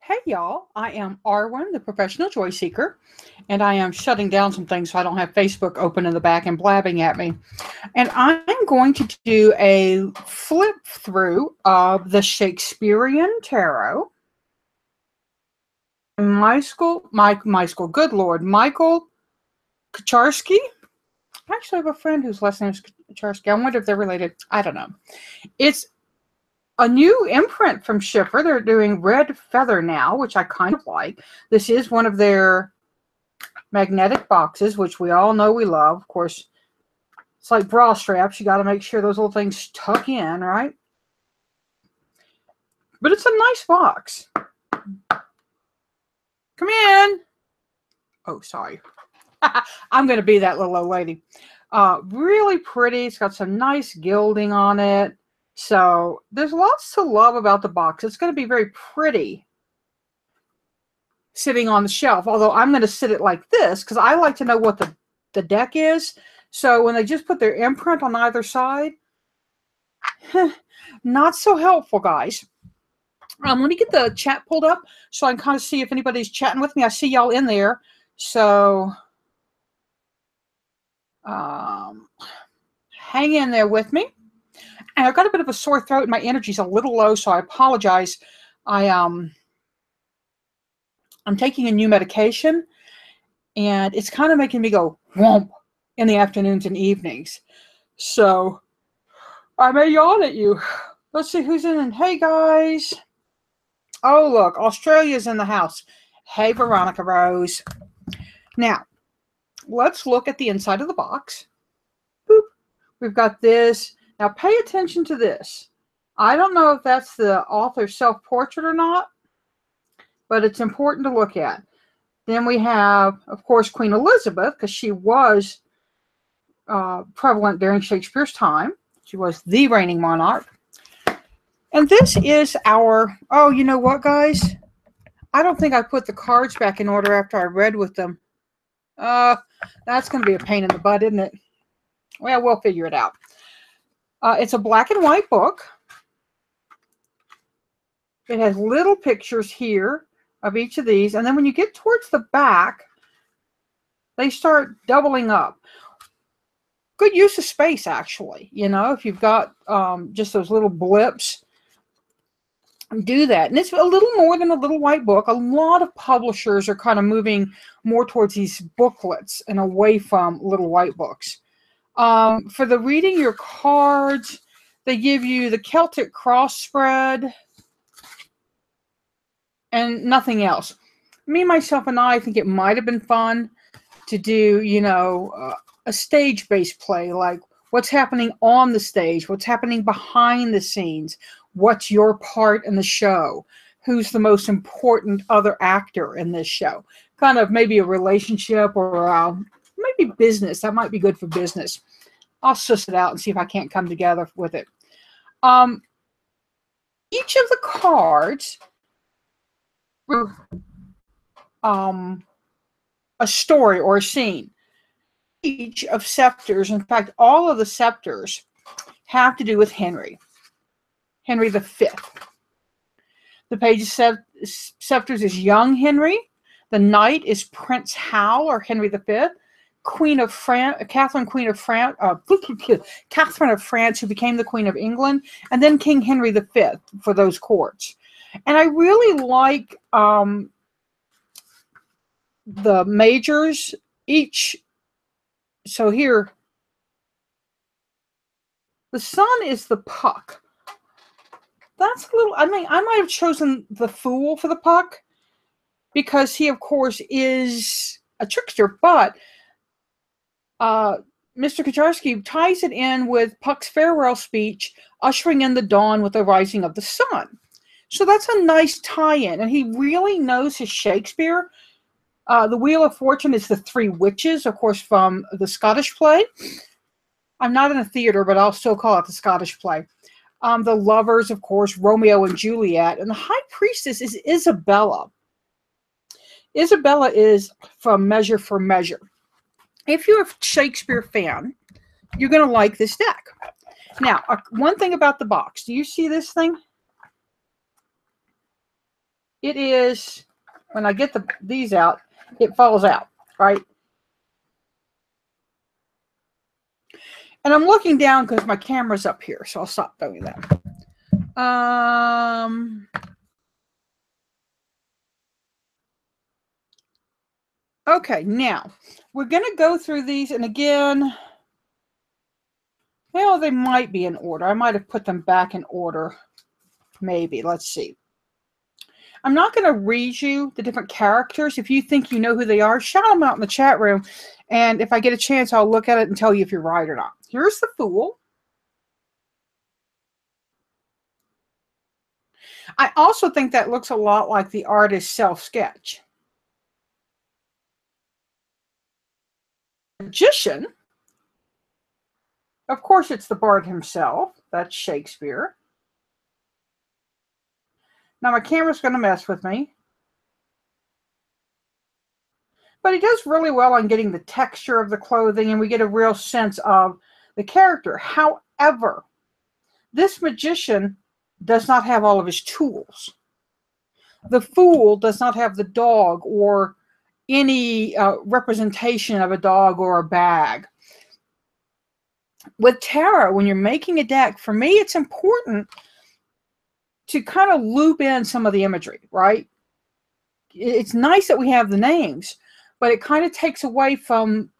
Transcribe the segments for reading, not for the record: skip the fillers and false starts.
Hey y'all, I am Arwen, the professional joy seeker, and I am shutting down some things so I don't have Facebook open in the back and blabbing at me. And I'm going to do a flip through of the Shakespearean Tarot. Good Lord, Micahel Kucharski. I actually have a friend whose last name is Kucharski. I wonder if they're related. I don't know. It's a new imprint from Schiffer. They're doing Red Feather now, which I kind of like. This is one of their magnetic boxes, which we all know we love. Of course, it's like bra straps. You got to make sure those little things tuck in, right? But it's a nice box. Come in. Oh, sorry. I'm going to be that little old lady. Really pretty. It's got some nice gilding on it. So there's lots to love about the box. It's going to be very pretty sitting on the shelf, although I'm going to sit it like this because I like to know what the deck is. So when they just put their imprint on either side, not so helpful, guys. Let me get the chat pulled up so I can kind of see if anybody's chatting with me. I see y'all in there. So hang in there with me. And I've got a bit of a sore throat and my energy's a little low, so I apologize. I'm taking a new medication, and it's kind of making me go whomp in the afternoons and evenings. So I may yawn at you. Let's see who's in. Hey, guys. Oh, look, Australia's in the house. Hey, Veronica Rose. Now, let's look at the inside of the box. Boop. We've got this. Now, pay attention to this. I don't know if that's the author's self-portrait or not, but it's important to look at. Then we have, of course, Queen Elizabeth, because she was prevalent during Shakespeare's time. She was the reigning monarch. And this is our, oh, you know what, guys? I don't think I put the cards back in order after I read with them. That's going to be a pain in the butt, isn't it? Well, we'll figure it out. It's a black and white book. It has little pictures here of each of these. And then when you get towards the back, they start doubling up. Good use of space, actually. You know, if you've got just those little blips, do that. And it's a little more than a little white book. A lot of publishers are kind of moving more towards these booklets and away from little white books. For the reading your cards, they give you the Celtic cross spread and nothing else. Me, myself, and I think it might have been fun to do, you know, a stage-based play, like what's happening on the stage, what's happening behind the scenes, what's your part in the show, who's the most important other actor in this show. Kind of maybe a relationship or maybe business. That might be good for business. I'll suss it out and see if I can't come together with it. Each of the cards, a story or a scene. Each of scepters, in fact, all of the scepters have to do with Henry V. The page of scepters is young Henry. The knight is Prince Hal or Henry V. Queen of France, Catherine of France, who became the Queen of England, and then King Henry V for those courts. And I really like the majors each. So here, the sun is the puck. That's a little, I mean, I might have chosen the fool for the puck because he, of course, is a trickster, but Mr. Kucharski ties it in with Puck's farewell speech, ushering in the dawn with the rising of the sun. So that's a nice tie-in, and he really knows his Shakespeare. The Wheel of Fortune is the Three Witches, of course, from the Scottish play. I'm not in a theater, but I'll still call it the Scottish play. The lovers, of course, Romeo and Juliet, and the High Priestess is Isabella. Isabella is from Measure for Measure. If you're a Shakespeare fan, you're going to like this deck. Now, one thing about the box. Do you see this thing? it is, when I get these out, it falls out, right? And I'm looking down because my camera's up here, so I'll stop doing that. Okay, now we're going to go through these, and again, well, they might be in order. I might have put them back in order. Maybe. Let's see. I'm not going to read you the different characters. If you think you know who they are, shout them out in the chat room. And if I get a chance, I'll look at it and tell you if you're right or not. Here's the Fool. I also think that looks a lot like the artist's self-sketch. Magician. Of course, it's the bard himself. That's Shakespeare. Now, my camera's going to mess with me. But he does really well on getting the texture of the clothing, and we get a real sense of the character. However, this magician does not have all of his tools. The Fool does not have the dog or any representation of a dog or a bag. With tarot, when you're making a deck, for me, it's important to kind of loop in some of the imagery, right? It's nice that we have the names, but it kind of takes away from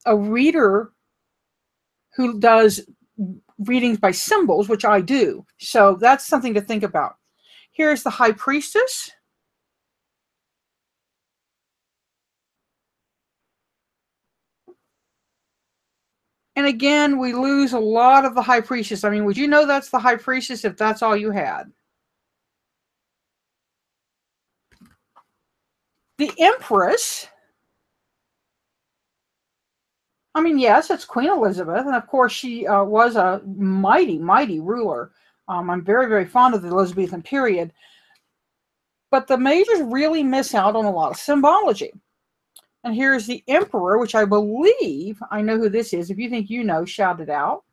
a reader who does readings by symbols, which I do. So that's something to think about. Here's the High Priestess. And again, we lose a lot of the High Priestess. I mean, would you know that's the High Priestess if that's all you had? The Empress. I mean, yes, it's Queen Elizabeth. And of course, she was a mighty, mighty ruler. I'm very, very fond of the Elizabethan period. But the majors really miss out on a lot of symbology. And here's the Emperor, which I believe, I know who this is. If you think you know, shout it out.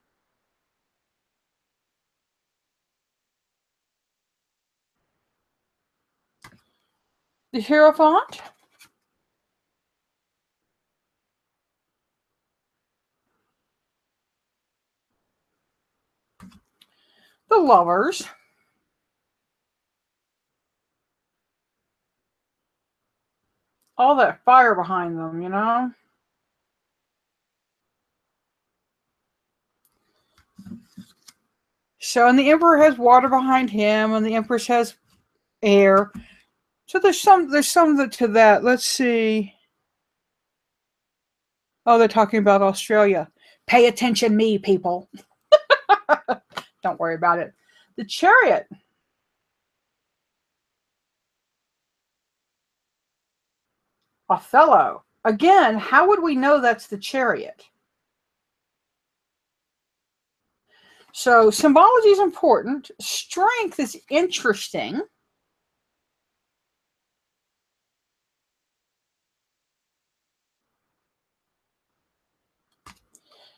The Hierophant. The Lovers. All that fire behind them, you know? So, and the Emperor has water behind him, and the Empress has air. So there's some to that. Let's see. Oh, they're talking about Australia. Pay attention, me, people. Don't worry about it. The Chariot. Othello. Again, how would we know that's the Chariot? So symbology is important. Strength is interesting.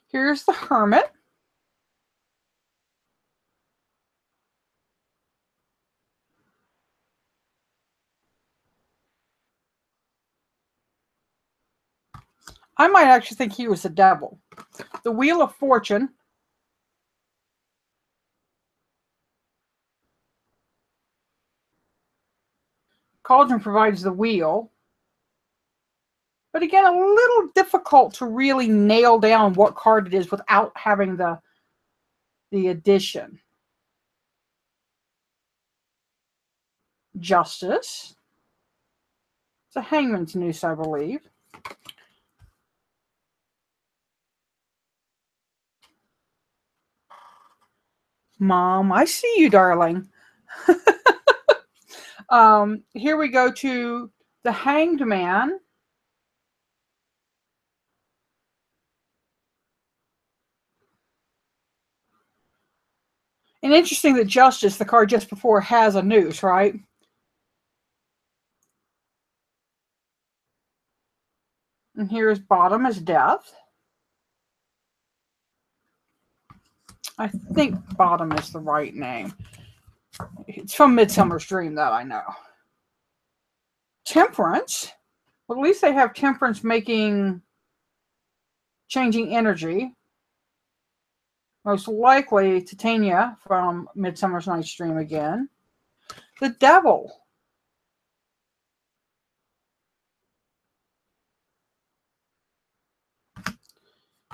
Here's the Hermit. I might actually think he was the devil. The Wheel of Fortune. Cauldron provides the wheel. But again, a little difficult to really nail down what card it is without having the addition. Justice. It's a Hangman's Noose, I believe. Mom, I see you, darling. Here we go to the Hanged Man. And interesting that Justice, the card just before, has a noose, right? And here's Bottom as Death. I think Bottom is the right name. It's from Midsummer's Dream, though, I know. Temperance. Well, at least they have Temperance making, changing energy. Most likely Titania from Midsummer's Night's Dream again. The Devil.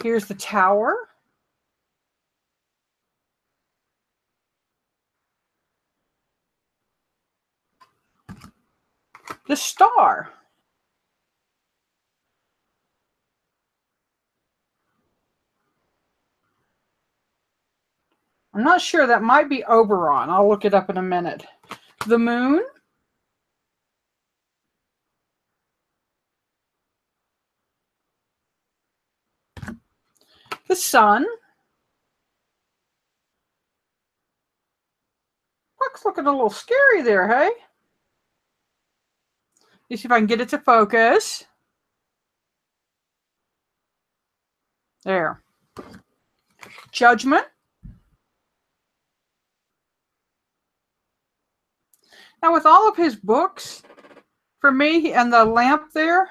Here's the Tower. The Star. I'm not sure. That might be Oberon. I'll look it up in a minute. The Moon. The Sun. Looks looking a little scary there, hey? Let's see if I can get it to focus. There. Judgment. Now, with all of his books, for me, and the lamp there,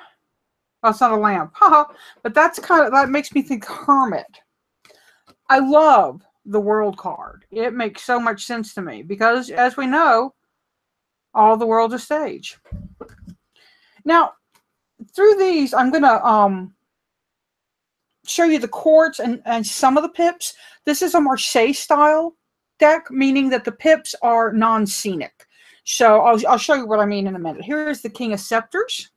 oh, it's not a lamp, haha, but that makes me think Hermit. I love the World card. It makes so much sense to me because, as we know, all the world's a stage. Now, through these, I'm going to show you the quartz and some of the pips. This is a Marseille style deck, meaning that the pips are non-scenic. So I'll show you what I mean in a minute. Here's the King of Scepters.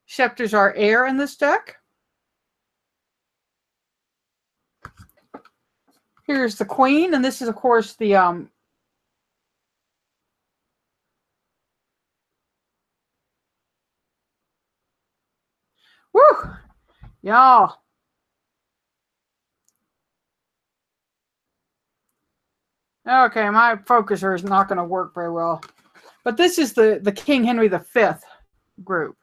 Scepters are air in this deck. Here's the Queen, and this is, of course, the woo! Y'all. Okay, my focuser is not going to work very well. But this is the King Henry V group.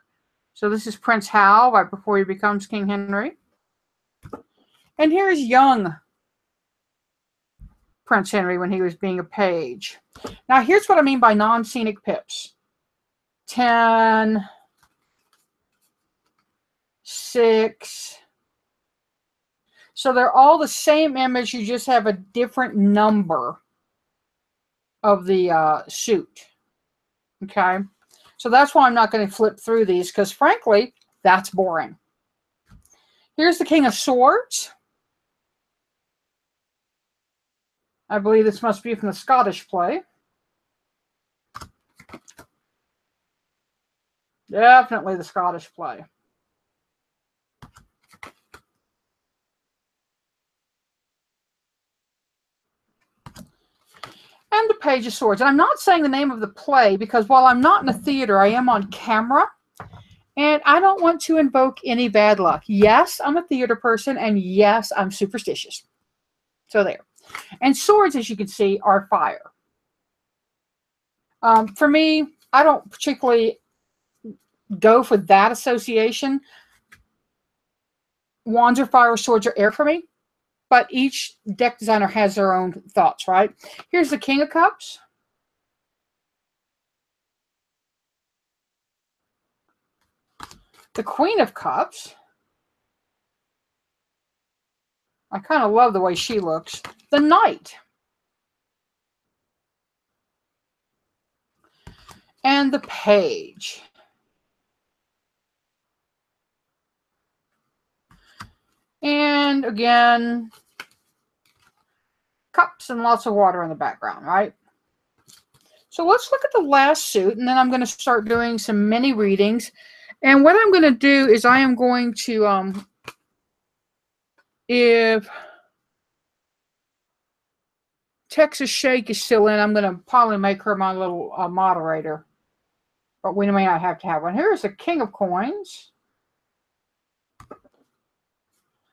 So this is Prince Hal right before he becomes King Henry. And here's young Prince Henry when he was being a page. Now here's what I mean by non-scenic pips. 10, 6. So they're all the same image, you just have a different number of the suit. Okay? So that's why I'm not going to flip through these, because frankly, that's boring. Here's the King of Swords. I believe this must be from the Scottish play. Definitely the Scottish play. And the Page of Swords. And I'm not saying the name of the play because while I'm not in a theater, I am on camera. And I don't want to invoke any bad luck. Yes, I'm a theater person. And yes, I'm superstitious. So there. And swords, as you can see, are fire. For me, I don't particularly go for that association. Wands are fire, swords are air for me. But each deck designer has their own thoughts, right? Here's the King of Cups. The Queen of Cups. I kind of love the way she looks. The Knight. And the Page. And again, cups and lots of water in the background, right? So let's look at the last suit, and then I'm going to start doing some mini readings. And what I'm going to do is I am going to, if Texas Shake is still in, I'm going to probably make her my little moderator. But we may not have to have one. Here's the King of Coins.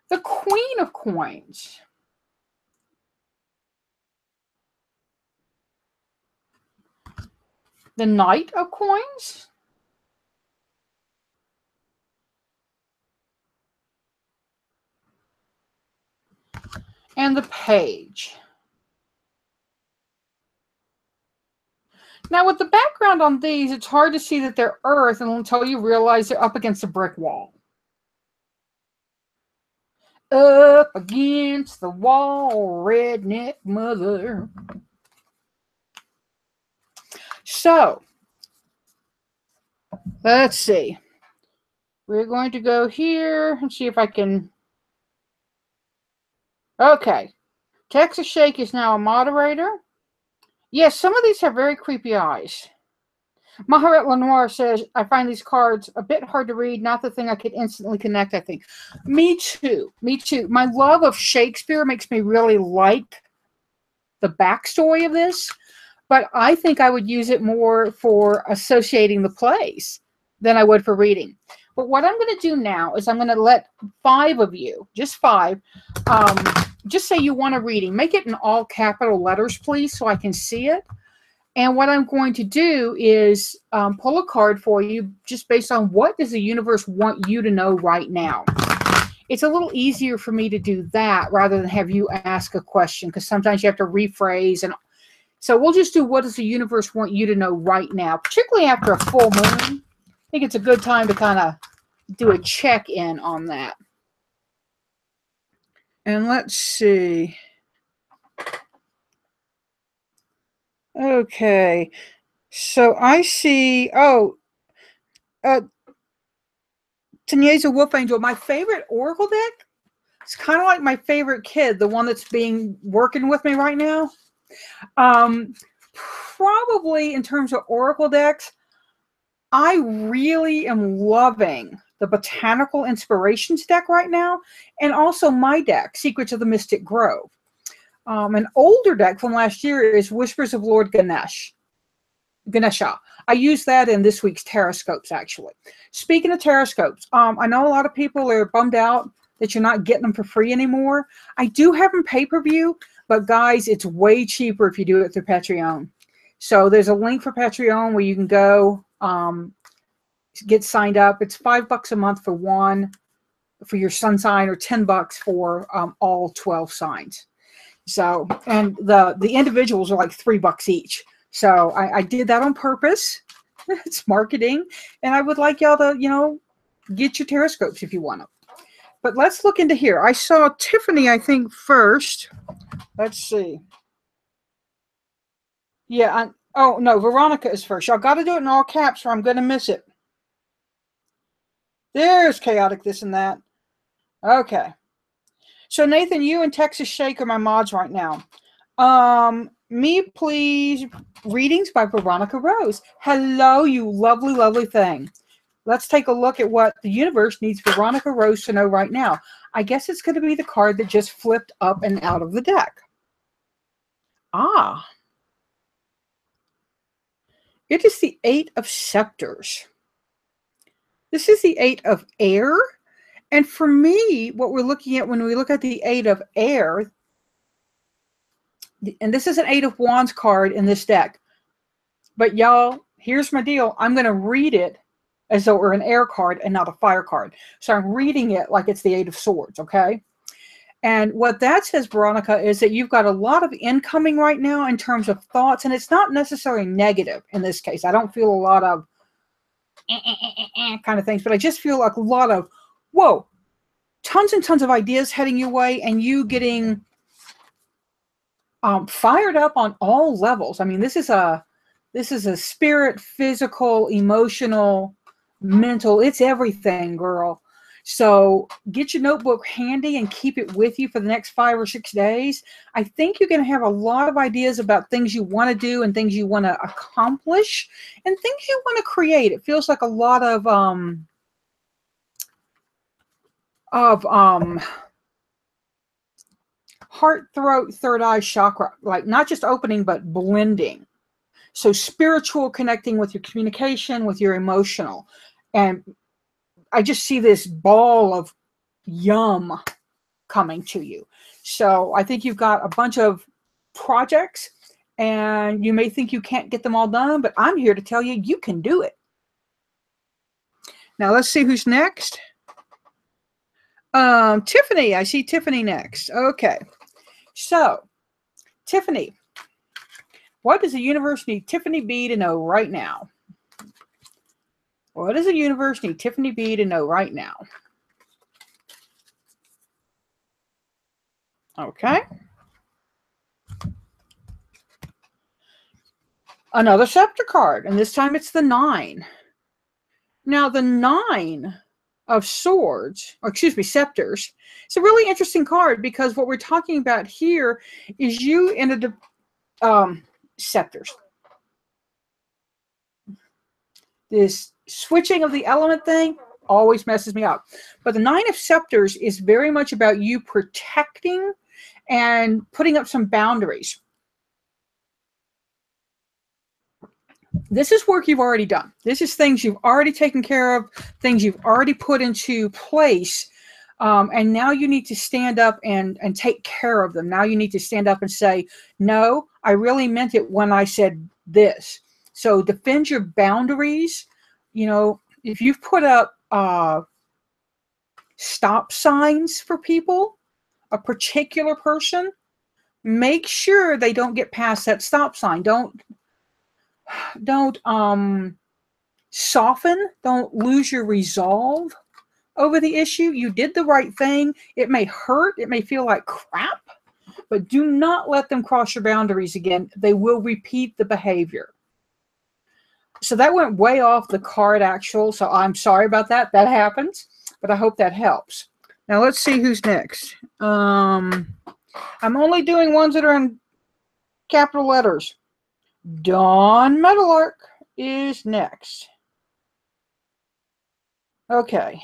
The Queen of Coins. The Knight of Coins. And the Page. Now, with the background on these, it's hard to see that they're earth until you realize they're up against a brick wall. Up against the wall, redneck mother. So, let's see. We're going to go here and see if I can... Okay. Texas Shake is now a moderator. Yes, some of these have very creepy eyes. Maharet Lenoir says, I find these cards a bit hard to read, not the thing I could instantly connect, I think. Me too. Me too. My love of Shakespeare makes me really like the backstory of this, but I think I would use it more for associating the plays than I would for reading. But what I'm going to do now is I'm going to let 5 of you, just 5, just say you want a reading. Make it in all capital letters, please, so I can see it. And what I'm going to do is pull a card for you just based on what does the universe want you to know right now. It's a little easier for me to do that rather than have you ask a question, because sometimes you have to rephrase. And so we'll just do what does the universe want you to know right now, particularly after a full moon. I think it's a good time to kind of do a check-in on that. And let's see. Okay. So I see, Tanyeza Wolf Angel, my favorite Oracle deck. It's kind of like my favorite kid, the one that's working with me right now. Probably in terms of Oracle decks, I really am loving the Botanical Inspirations deck right now, and also my deck, Secrets of the Mystic Grove. An older deck from last year is Whispers of Lord Ganesha. I use that in this week's Taroscopes, actually. Speaking of Taroscopes, I know a lot of people are bummed out that you're not getting them for free anymore. I do have them pay-per-view, but guys, it's way cheaper if you do it through Patreon. So there's a link for Patreon where you can go get signed up. It's $5 a month for one, for your sun sign, or $10 for all 12 signs. So, and the individuals are like $3 each. So I did that on purpose. It's marketing. And I would like y'all to, get your Taroscopes if you want them. But let's look into here. I saw Tiffany, I think, first. Let's see. Yeah. Oh, no, Veronica is first. Y'all got to do it in all caps or I'm going to miss it. There's Chaotic This and That. Okay. So, Nathan, you and Texas Shake are my mods right now. Me, please. Readings by Veronica Rose. Hello, you lovely, lovely thing. Let's take a look at what the universe needs Veronica Rose to know right now. I guess it's going to be the card that just flipped up and out of the deck. It is the 8 of Scepters. This is the 8 of Air. And for me, what we're looking at when we look at the 8 of Air, and this is an 8 of Wands card in this deck. But y'all, here's my deal. I'm going to read it as though it were an air card and not a fire card. So I'm reading it like it's the 8 of Swords, okay? And what that says, Veronica, is that you've got a lot of incoming right now in terms of thoughts, and it's not necessarily negative in this case. I don't feel a lot of kind of things, but I just feel like a lot of, whoa, tons and tons of ideas heading your way, and you getting fired up on all levels. I mean, this is a spirit, physical, emotional, mental. It's everything, girl. So get your notebook handy and keep it with you for the next 5 or 6 days. I think you're going to have a lot of ideas about things you want to do and things you want to accomplish and things you want to create. It feels like a lot of heart, throat, third eye chakra, like not just opening, but blending. So spiritual, connecting with your communication, with your emotional. And I just see this ball of yum coming to you. So I think you've got a bunch of projects and you may think you can't get them all done, but I'm here to tell you, you can do it. Now let's see who's next. Tiffany, I see Tiffany next. Okay. So Tiffany, What does the universe need Tiffany B to know right now? What does the universe need Tiffany B to know right now? Okay. Another scepter card, and this time it's the 9. Now, the 9 of swords, or excuse me, scepters, it's a really interesting card because what we're talking about here is you in a scepters. This switching of the element thing always messes me up. But the 9 of scepters is very much about you protecting and putting up some boundaries. This is work you've already done. This is things you've already taken care of, things you've already put into place. And now you need to stand up and take care of them. Now you need to stand up and say, no, I really meant it when I said this. So defend your boundaries. You know, if you've put up stop signs for people, a particular person, make sure they don't get past that stop sign. Don't soften. Don't lose your resolve over the issue. You did the right thing. It may hurt. It may feel like crap, but do not let them cross your boundaries again. They will repeat the behavior. So that went way off the card actual. So I'm sorry about that. That happens, but I hope that helps. Now let's see who's next. I'm only doing ones that are in capital letters. Dawn Meadowlark is next. Okay.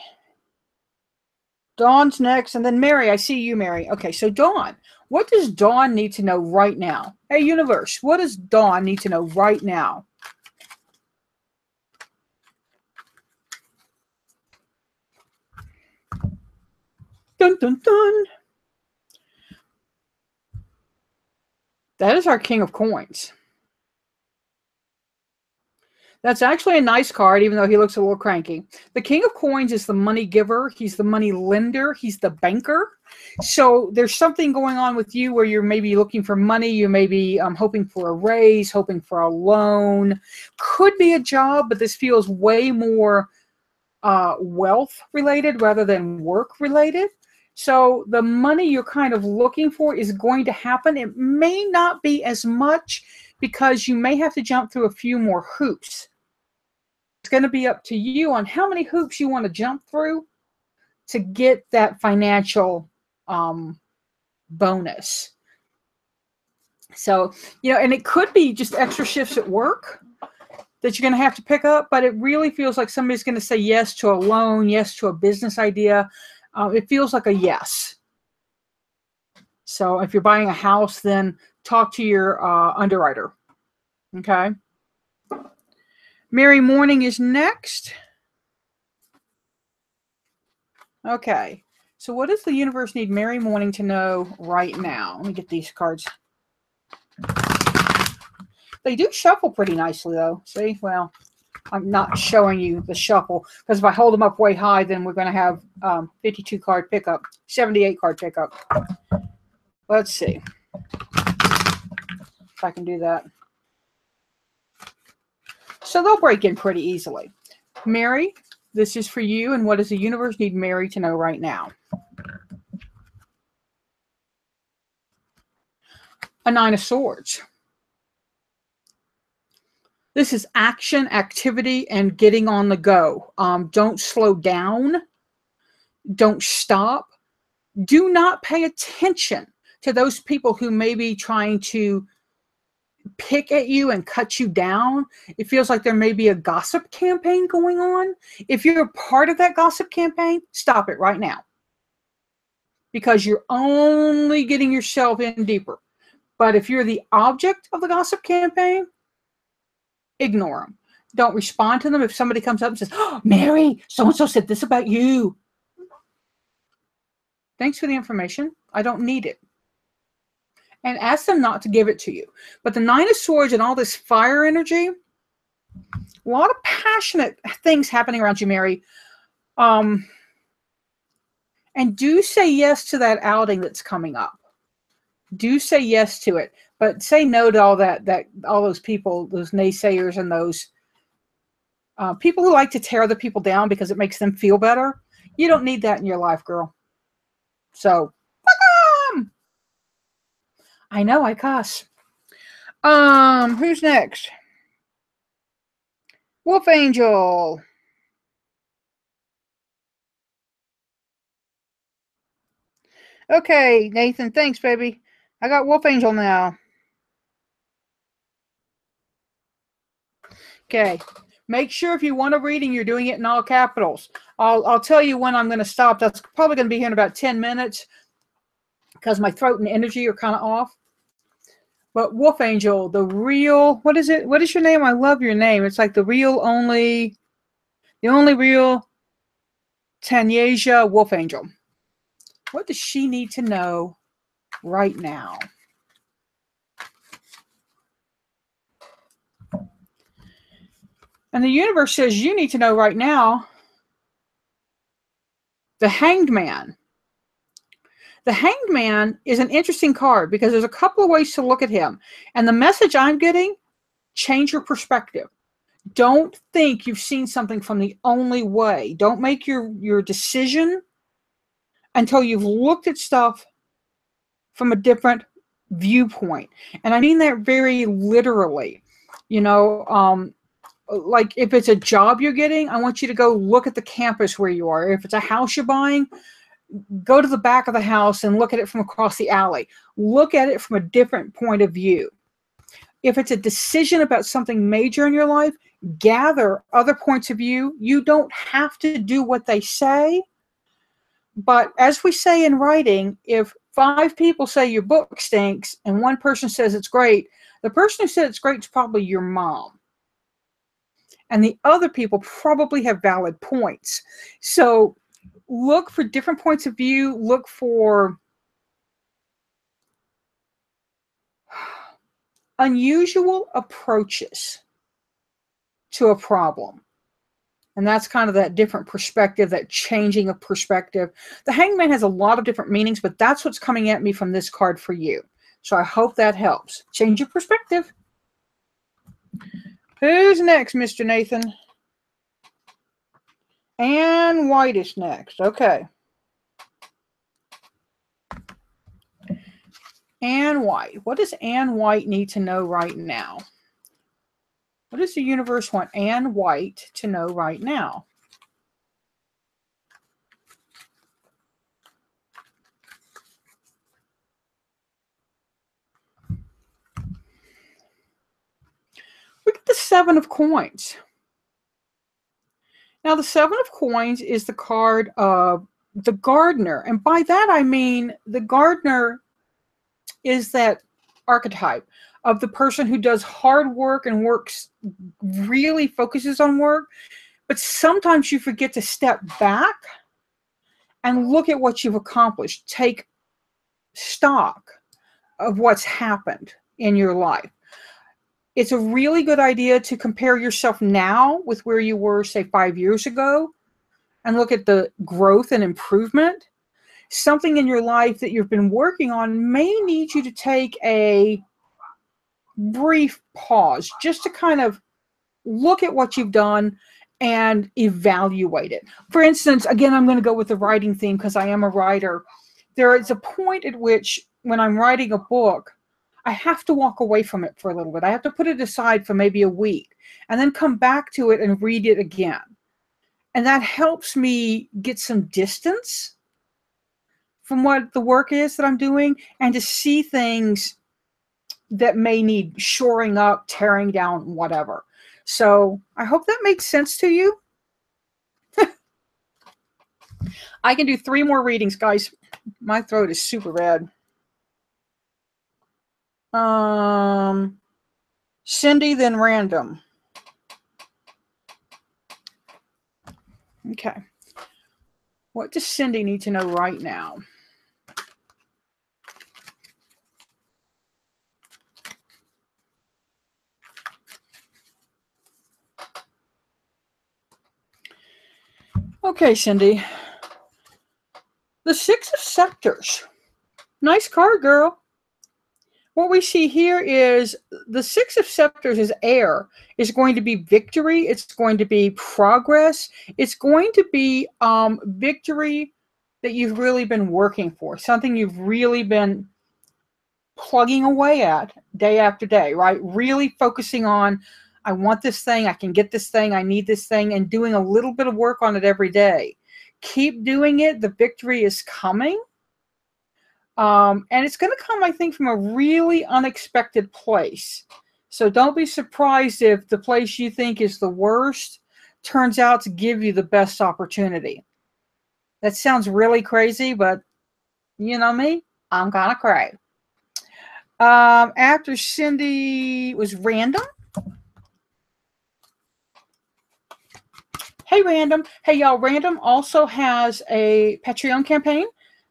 Dawn's next, and then Mary. I see you, Mary. Okay, so Dawn. What does Dawn need to know right now? Hey, universe, what does Dawn need to know right now? Dun, dun, dun. That is our King of Coins. That's actually a nice card, even though he looks a little cranky. The King of Coins is the money giver. He's the money lender. He's the banker. So there's something going on with you where you're maybe looking for money. You may be hoping for a raise, hoping for a loan. Could be a job, but this feels way more wealth related rather than work related. So the money you're kind of looking for is going to happen. It may not be as much because you may have to jump through a few more hoops. It's going to be up to you on how many hoops you want to jump through to get that financial bonus. So, you know, and it could be just extra shifts at work that you're going to have to pick up, but it really feels like somebody's going to say yes to a loan, yes to a business idea. It feels like a yes. So if you're buying a house, then talk to your underwriter. Okay. Mary Morning is next. Okay. So what does the universe need Mary Morning to know right now? Let me get these cards. They do shuffle pretty nicely, though. See? Well, I'm not showing you the shuffle because if I hold them up way high, then we're going to have 52 card pickup, 78 card pickup. Let's see if I can do that. So they'll break in pretty easily. Mary, this is for you. And what does the universe need Mary to know right now? A 9 of Swords. This is action, activity, and getting on the go. Don't slow down. Don't stop. Do not pay attention to those people who may be trying to pick at you and cut you down. It feels like there may be a gossip campaign going on. If you're part of that gossip campaign, stop it right now. Because you're only getting yourself in deeper. But if you're the object of the gossip campaign, ignore them. Don't respond to them. If somebody comes up and says, oh, Mary, so-and-so said this about you. Thanks for the information. I don't need it. And ask them not to give it to you. But the 9 of Swords and all this fire energy, a lot of passionate things happening around you, Mary. And do say yes to that outing that's coming up. Do say yes to it. But say no to all all those people, those naysayers, and those people who like to tear other people down because it makes them feel better. You don't need that in your life, girl. So, I know I cuss. Who's next? Wolf Angel. Okay, Nathan, thanks, baby. I got Wolf Angel now. Okay. Make sure if you want a reading, you're doing it in all capitals. I'll tell you when I'm going to stop. That's probably going to be here in about 10 minutes because my throat and energy are kind of off. But Wolf Angel, the real, what is it? What is your name? I love your name. It's like the only real Tanyasia Wolf Angel. What does she need to know right now? And the universe says you need to know right now the Hanged Man. The Hanged Man is an interesting card because there's a couple of ways to look at him. And the message I'm getting, change your perspective. Don't think you've seen something from the only way. Don't make your decision until you've looked at stuff from a different viewpoint. And I mean that very literally. You know, like if it's a job you're getting, I want you to go look at the campus where you are. If it's a house you're buying, go to the back of the house and look at it from across the alley. Look at it from a different point of view. If it's a decision about something major in your life, gather other points of view. You don't have to do what they say. But as we say in writing, if 5 people say your book stinks and one person says it's great, the person who said it's great is probably your mom. And the other people probably have valid points. So look for different points of view. Look for unusual approaches to a problem. And that's kind of that different perspective, that changing of perspective. The Hangman has a lot of different meanings, but that's what's coming at me from this card for you. So I hope that helps. Change your perspective. Who's next, Mr. Nathan? Anne White is next. Okay. Anne White. What does Anne White need to know right now? What does the universe want Anne White to know right now? Look at the 7 of Coins. Now, the 7 of Coins is the card of the gardener. And by that, I mean the gardener is that archetype of the person who does hard work and really focuses on work. But sometimes you forget to step back and look at what you've accomplished. Take stock of what's happened in your life. It's a really good idea to compare yourself now with where you were, say, 5 years ago, and look at the growth and improvement. Something in your life that you've been working on may need you to take a brief pause just to kind of look at what you've done and evaluate it. For instance, again, I'm going to go with the writing theme because I am a writer. There is a point at which when I'm writing a book, I have to walk away from it for a little bit. I have to put it aside for maybe a week and then come back to it and read it again. And that helps me get some distance from what the work is that I'm doing and to see things that may need shoring up, tearing down, whatever. So I hope that makes sense to you. I can do 3 more readings, guys. My throat is super bad. Cindy, then random. Okay. What does Cindy need to know right now? Okay, Cindy. The 6 of Scepters. Nice card, girl. what we see here is the Six of Scepters is air. It's going to be victory. It's going to be progress. It's going to be victory that you've really been working for, something you've really been plugging away at day after day, right? Really focusing on, I want this thing, I can get this thing, I need this thing, and doing a little bit of work on it every day. Keep doing it. The victory is coming. And it's going to come, I think, from a really unexpected place. So don't be surprised if the place you think is the worst turns out to give you the best opportunity. That sounds really crazy, but you know me, I'm kind of crazy. After Cindy was Random. Hey, Random. Hey, y'all. Random also has a Patreon campaign.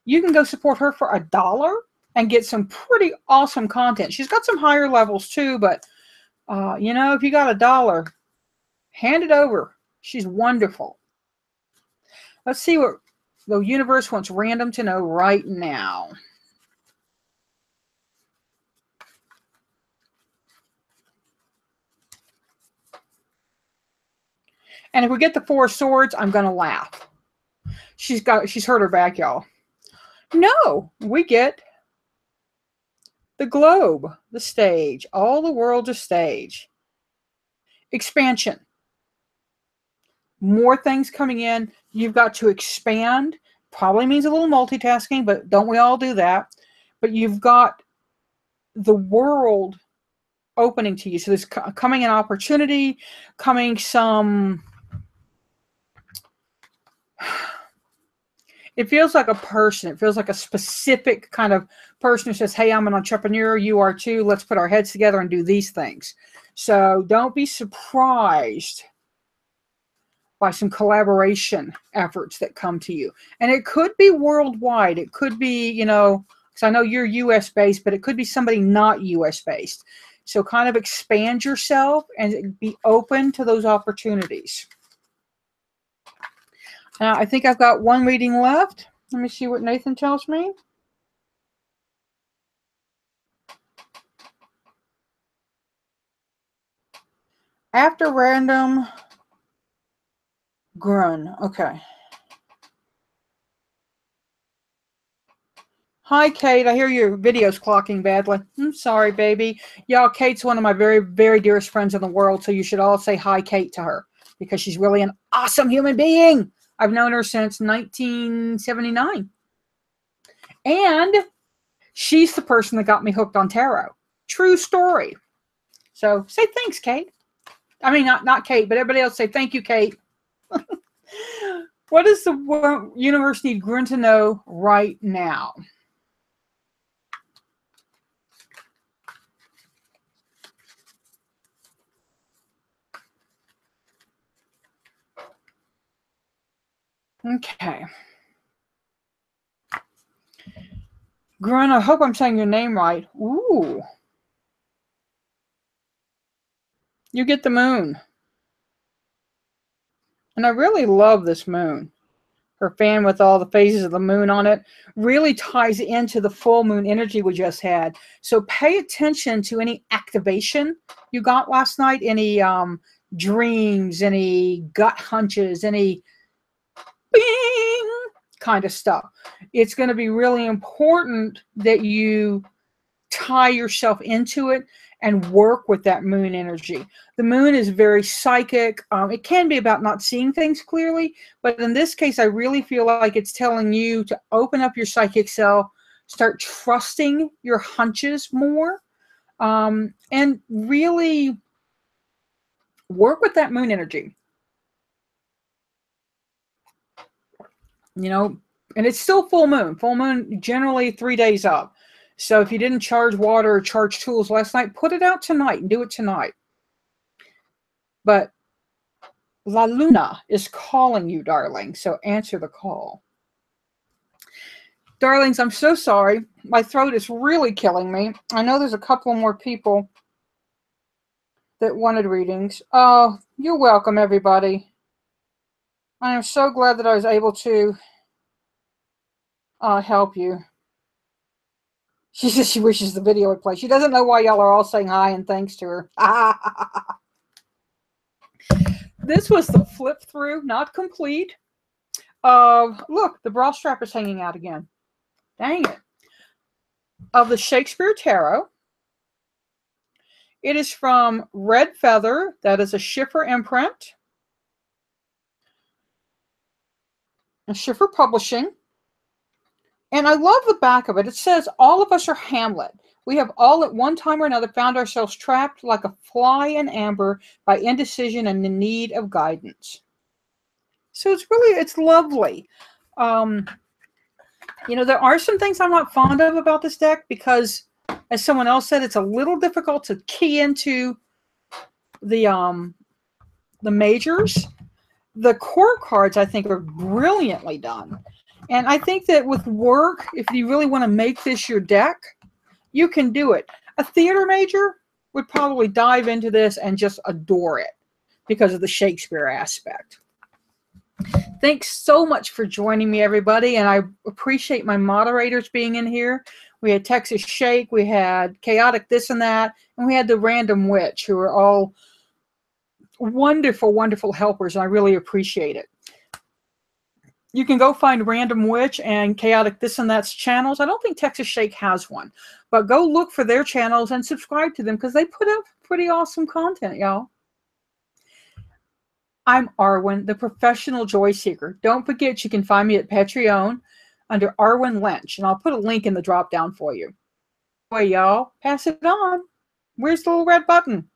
You can go support her for $1 and get some pretty awesome content. She's got some higher levels too, but you know, if you got $1, hand it over. She's wonderful. Let's see what the universe wants Random to know right now. And if we get the Four of Swords, I'm going to laugh. She's heard her back, y'all. No, we get the globe, the stage. All the world's a stage. Expansion. More things coming in. You've got to expand. Probably means a little multitasking, but don't we all do that? But you've got the world opening to you. So there's coming an opportunity, coming some... It feels like a person. It feels like a specific kind of person who says, hey, I'm an entrepreneur. You are too. Let's put our heads together and do these things. So don't be surprised by some collaboration efforts that come to you. And it could be worldwide. It could be, you know, because I know you're US based, but it could be somebody not US based. So kind of expand yourself and be open to those opportunities. I think I've got one reading left. Let me see what Nathan tells me. After Random, Grun. Okay. Hi, Kate. I hear your video's clocking badly. I'm sorry, baby. Y'all, Kate's one of my very, very dearest friends in the world, so you should all say hi, Kate, to her, because she's really an awesome human being. I've known her since 1979. And she's the person that got me hooked on tarot. True story. So say thanks, Kate. I mean, not Kate, but everybody else say thank you, Kate. What does the universe need Grun to know right now? Okay. Grun, I hope I'm saying your name right. Ooh. You get the moon. And I really love this moon. Her fan with all the phases of the moon on it really ties into the full moon energy we just had. So pay attention to any activation you got last night, any dreams, any gut hunches, any bing kind of stuff. It's going to be really important that you tie yourself into it and work with that moon energy. The moon is very psychic. It can be about not seeing things clearly, but in this case, I really feel like it's telling you to open up your psychic self, start trusting your hunches more, and really work with that moon energy. You know, and it's still full moon. Full moon generally 3 days up. So if you didn't charge water or charge tools last night, put it out tonight and do it tonight. But La Luna is calling you, darling. So answer the call. Darlings, I'm so sorry. My throat is really killing me. I know there's a couple more people that wanted readings. Oh, you're welcome, everybody. I am so glad that I was able to help you. She says she wishes the video would play. She doesn't know why y'all are all saying hi and thanks to her. This was the flip through, not complete, of, look, the bra strap is hanging out again. Dang it. Of the Shakespearean Tarot. It is from Red Feather. That is a Schiffer imprint. And Schiffer Publishing. And I love the back of it. It says, all of us are Hamlet. We have all at one time or another found ourselves trapped like a fly in amber by indecision and the need of guidance. So it's lovely. You know, there are some things I'm not fond of about this deck because, as someone else said, it's a little difficult to key into the majors. The core cards, I think, are brilliantly done. And I think that with work, if you really want to make this your deck, you can do it. A theater major would probably dive into this and just adore it because of the Shakespeare aspect. Thanks so much for joining me, everybody. And I appreciate my moderators being in here. We had Texas Shake, we had Chaotic This and That, and we had the Random Witch, who are all wonderful, wonderful helpers. And I really appreciate it. You can go find Random Witch and Chaotic This and That's channels. I don't think Texas Shake has one, but go look for their channels and subscribe to them because they put out pretty awesome content, y'all. I'm Arwen, the professional joy seeker. Don't forget you can find me at Patreon under Arwen Lynch, and I'll put a link in the drop down for you. Boy, y'all, pass it on. Where's the little red button?